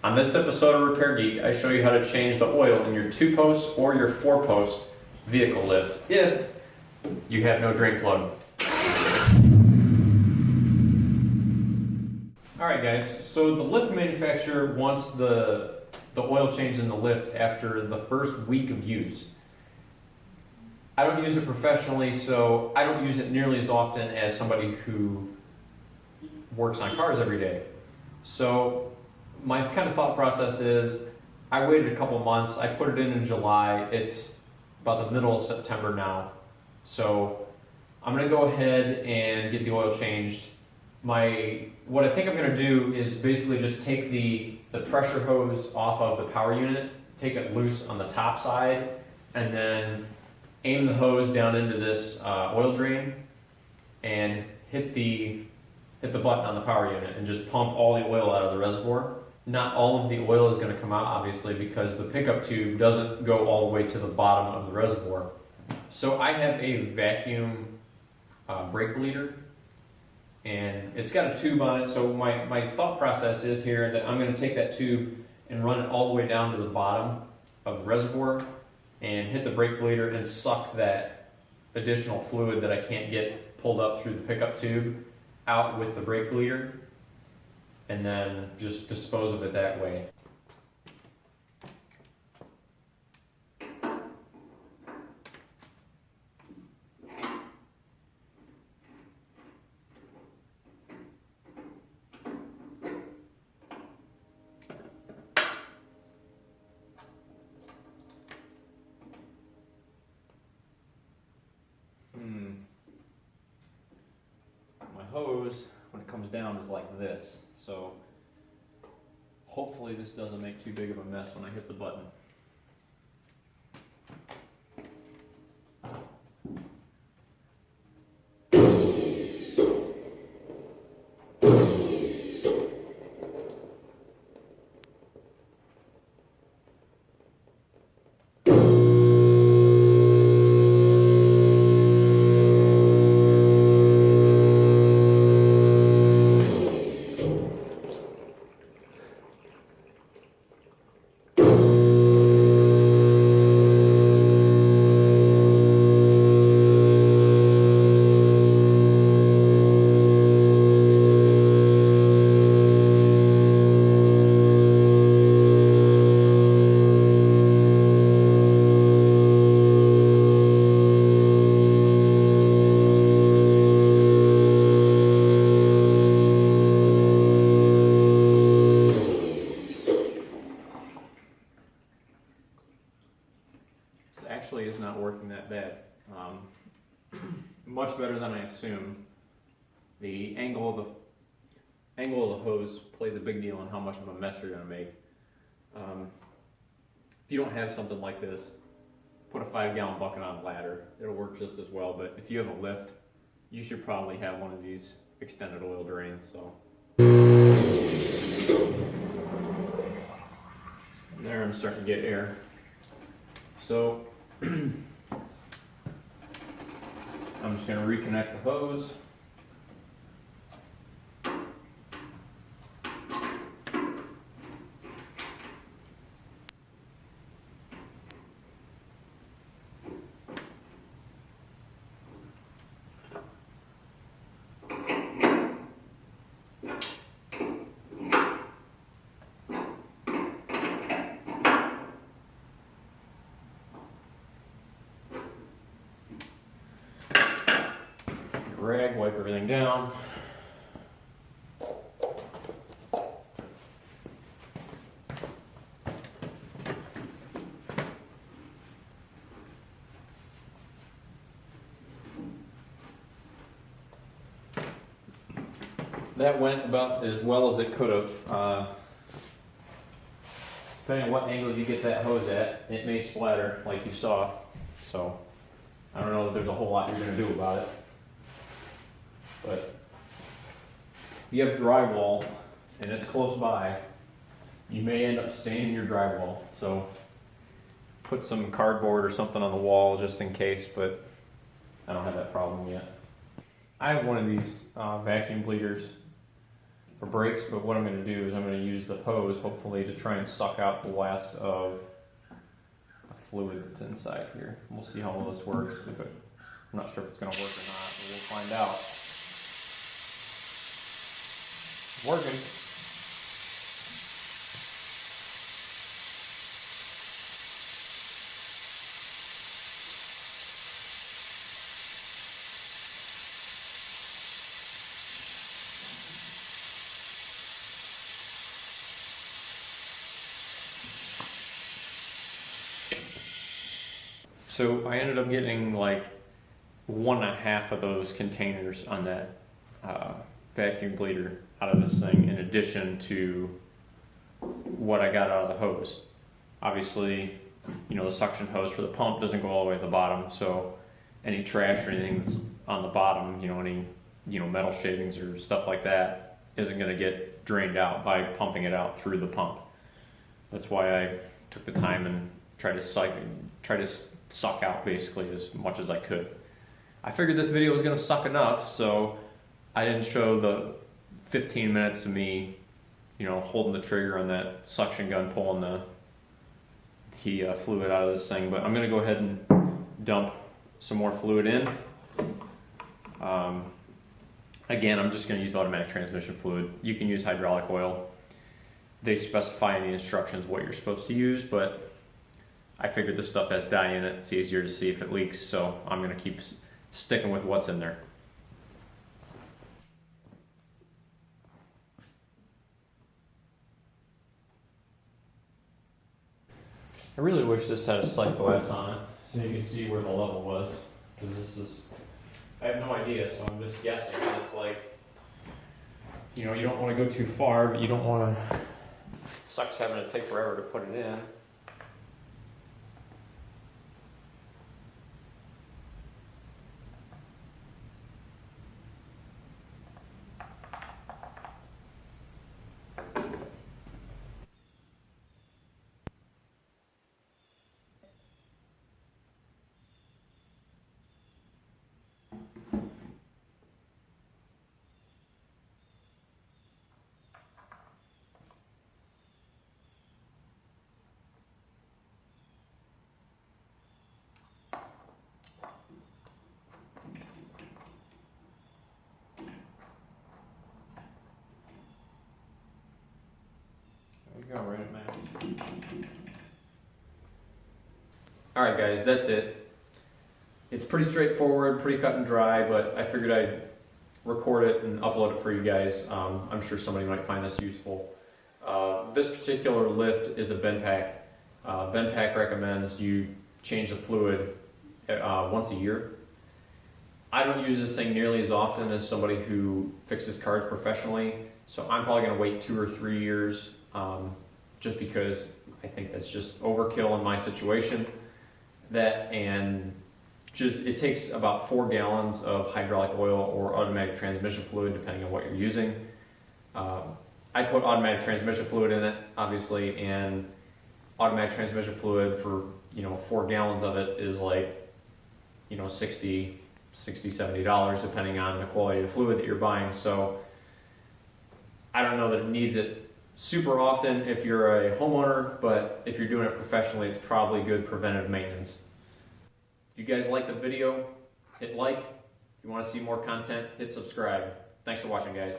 On this episode of Repair Geek, I show you how to change the oil in your 2-post or your 4-post vehicle lift if you have no drain plug. Alright guys, so the lift manufacturer wants the oil change in the lift after the first week of use. I don't use it professionally, so I don't use it nearly as often as somebody who works on cars every day. So my kind of thought process is, I waited a couple months, I put it in July, it's about the middle of September now. So I'm gonna go ahead and get the oil changed. What I think I'm gonna do is basically just take the pressure hose off of the power unit, take it loose on the top side, and then aim the hose down into this oil drain and hit the button on the power unit and just pump all the oil out of the reservoir. Not all of the oil is going to come out, obviously, because the pickup tube doesn't go all the way to the bottom of the reservoir. So I have a vacuum brake bleeder, and it's got a tube on it. So my thought process is here that I'm going to take that tube and run it all the way down to the bottom of the reservoir and hit the brake bleeder and suck that additional fluid that I can't get pulled up through the pickup tube out with the brake bleeder, and then just dispose of it that way. My hose, when it comes down, is like this, so hopefully this doesn't make too big of a mess when I hit the button. Actually is not working that bad. Much better than I assumed. The angle of the hose plays a big deal in how much of a mess you're going to make. If you don't have something like this, put a 5-gallon bucket on a ladder. It'll work just as well, but if you have a lift, you should probably have one of these extended oil drains. So there, I'm starting to get air. So I'm just going to reconnect the hose. Rag, wipe everything down. That went about as well as it could have. Depending on what angle you get that hose at, it may splatter like you saw. So I don't know that there's a whole lot you're going to do about it. But if you have drywall and it's close by, you may end up staining your drywall. So put some cardboard or something on the wall just in case, but I don't have that problem yet. I have one of these vacuum bleeders. for brakes, but what I'm going to do is I'm going to use the hose, hopefully, to try and suck out the last of the fluid that's inside here. We'll see how well this works. I'm not sure if it's going to work or not, but we'll find out. It's working. So I ended up getting like 1.5 of those containers on that vacuum bleeder out of this thing, in addition to what I got out of the hose. Obviously, the suction hose for the pump doesn't go all the way to the bottom, so any trash or anything that's on the bottom, any metal shavings or stuff like that, isn't going to get drained out by pumping it out through the pump. That's why I took the time and tried to suck out basically as much as I could. I figured this video was going to suck enough, so I didn't show the 15 minutes of me, holding the trigger on that suction gun, pulling the fluid out of this thing. But I'm going to go ahead and dump some more fluid in. Again, I'm just going to use automatic transmission fluid. You can use hydraulic oil. They specify in the instructions what you're supposed to use, but I figured this stuff has dye in it. It's easier to see if it leaks, so I'm going to keep sticking with what's in there. I really wish this had a sight glass on it so you could see where the level was, because I have no idea, so I'm just guessing. It's like, you don't want to go too far, but you don't want to, it sucks having to take forever to put it in. There you go, right at match. Alright guys, that's it. It's pretty straightforward, pretty cut and dry, but I figured I'd record it and upload it for you guys. I'm sure somebody might find this useful. This particular lift is a Benpack. Benpack recommends you change the fluid once a year. I don't use this thing nearly as often as somebody who fixes cars professionally, so I'm probably going to wait 2 or 3 years, just because I think that's just overkill in my situation. That and just it takes about 4 gallons of hydraulic oil or automatic transmission fluid, depending on what you're using. I put automatic transmission fluid in it, obviously, and automatic transmission fluid for 4 gallons of it is like $60, $70, depending on the quality of the fluid that you're buying. So I don't know that it needs it super often if you're a homeowner, but if you're doing it professionally, it's probably good preventive maintenance. If you guys like the video, hit like. If you want to see more content, hit subscribe. Thanks for watching, guys.